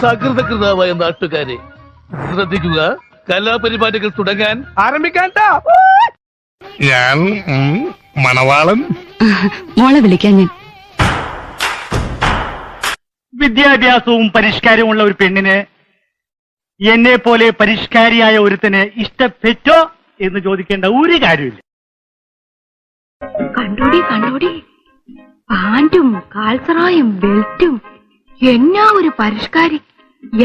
സകൃതകൃതാവായ നാട്ടുകാരെ ശ്രദ്ധിക്കുക, കലാപരിപാടികൾ തുടങ്ങാൻ ആരംഭിക്കാൻ. ഞാൻ മണവാളൻ. മോളെ വിളിക്കാൻ ഞാൻ. വിദ്യാഭ്യാസവും പരിഷ്കാരവുമുള്ള ഒരു പെണ്ണിന് എന്നെ പോലെ പരിഷ്കാരിയായ ഒരുത്തന് ഇഷ്ടപ്പെട്ടോ എന്ന് ചോദിക്കേണ്ട ഒരു കാര്യമില്ല. കണ്ടോടി പാന്റും കാൽസറായും ബെൽറ്റും എന്നാ ഒരു പരിഷ്കാരി,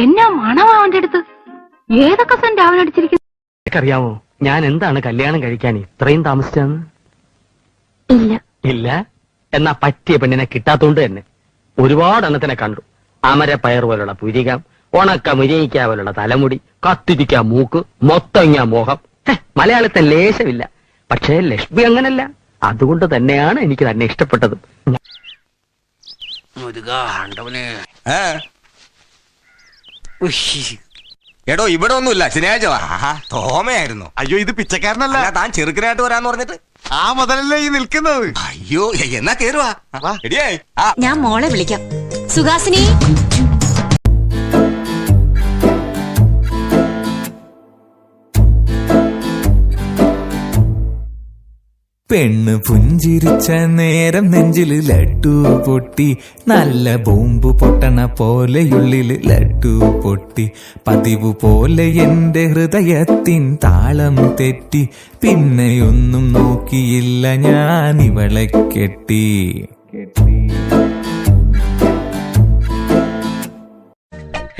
എന്നാ മണം അവന്റെ അടുത്ത്. ഏതൊക്കെ സെന്റ് അവനടിച്ചിരിക്കുന്നു. അറിയാമോ ഞാൻ എന്താണ് കല്യാണം കഴിക്കാൻ ഇത്രയും താമസിച്ചെന്ന്? ഇല്ല എന്നാ പറ്റിയ പെണ്ണിനെ കിട്ടാത്തോണ്ട് തന്നെ ഒരുപാട് എണ്ണത്തിനെ കണ്ടു. അമരപ്പയർ പോലുള്ള പുരികം, ഉണക്ക മുരിയിക്ക പോലുള്ള തലമുടി, കത്തിരിക്ക മൂക്ക്, മൊത്തങ്ങ മോഹം. മലയാളത്തെ ലേശമില്ല. പക്ഷേ ലക്ഷ്മി അങ്ങനല്ല. അതുകൊണ്ട് തന്നെയാണ് എനിക്ക് തന്നെ ഇഷ്ടപ്പെട്ടത്. എടോ ഇവിടെ ഒന്നുമില്ല, ശനിയാഴ്ച തോമയായിരുന്നു. അയ്യോ ഇത് പിച്ചക്കാരനല്ല, താൻ ചെറുക്കനായിട്ട് വരാന്ന് പറഞ്ഞിട്ട് ആ മുതലല്ലേ ഈ നിൽക്കുന്നത്. അയ്യോ എന്നാ കേറുവാ. ഞാൻ മോളെ വിളിക്കാം. സുഹാസിനി, പെണ്ണ് പുഞ്ചിരിച്ച നേരം നെഞ്ചില് ലഡ്ഡു പൊട്ടി, നല്ല ബോംബ് പൊട്ടണ പോലെയുള്ളില് ലഡ്ഡു പൊട്ടി. പതിവ് പോലെ എന്റെ ഹൃദയത്തിൻ താളം തെറ്റി, പിന്നെയൊന്നും നോക്കിയില്ല ഞാൻ ഇവളെ കെട്ടി.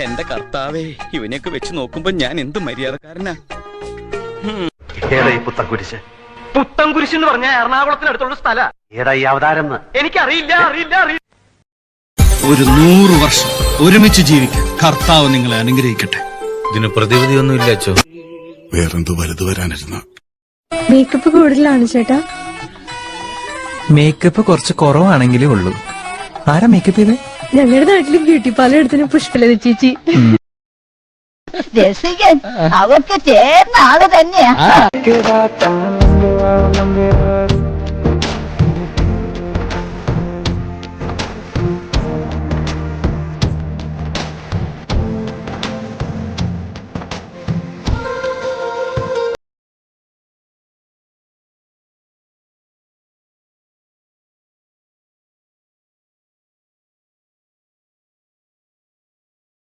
എന്റെ കർത്താവേ, ഇവനെയൊക്കെ വെച്ച് നോക്കുമ്പോ ഞാൻ എന്ത് മര്യാദക്കാരനാ. പുത്തൻകുരിശ് പുത്തൻകുരിശ് എന്ന് പറഞ്ഞ എറണാകുളത്തിനടുത്തുള്ള സ്ഥല ഏതാ ഈ അവതാരം? എനിക്കറിയില്ല. ഒരു 100 വർഷം ഒരുമിച്ച് ജീവിക്കാൻ കർത്താവ് നിങ്ങളെ അനുഗ്രഹിക്കട്ടെ. ഇതിന് പ്രതിവിധിയൊന്നുമില്ല അച്ചോ. വേറെന്തോ വലുത് വരാനിരുന്ന. മേക്കപ്പ് കൂടുതലാണ് ചേട്ടാ. മേക്കപ്പ് കുറച്ച് കുറവാണെങ്കിലേ ഉള്ളൂ. ആരാ മേക്കപ്പ് ചെയ്ത്? ഞങ്ങളുടെ നാട്ടില് ബ്യൂട്ടി പാർലർ എടുത്തിന് പുഷ്പലത ചേച്ചി. രസികൻ അവർക്ക് ചേർന്ന ആള് തന്നെയാ.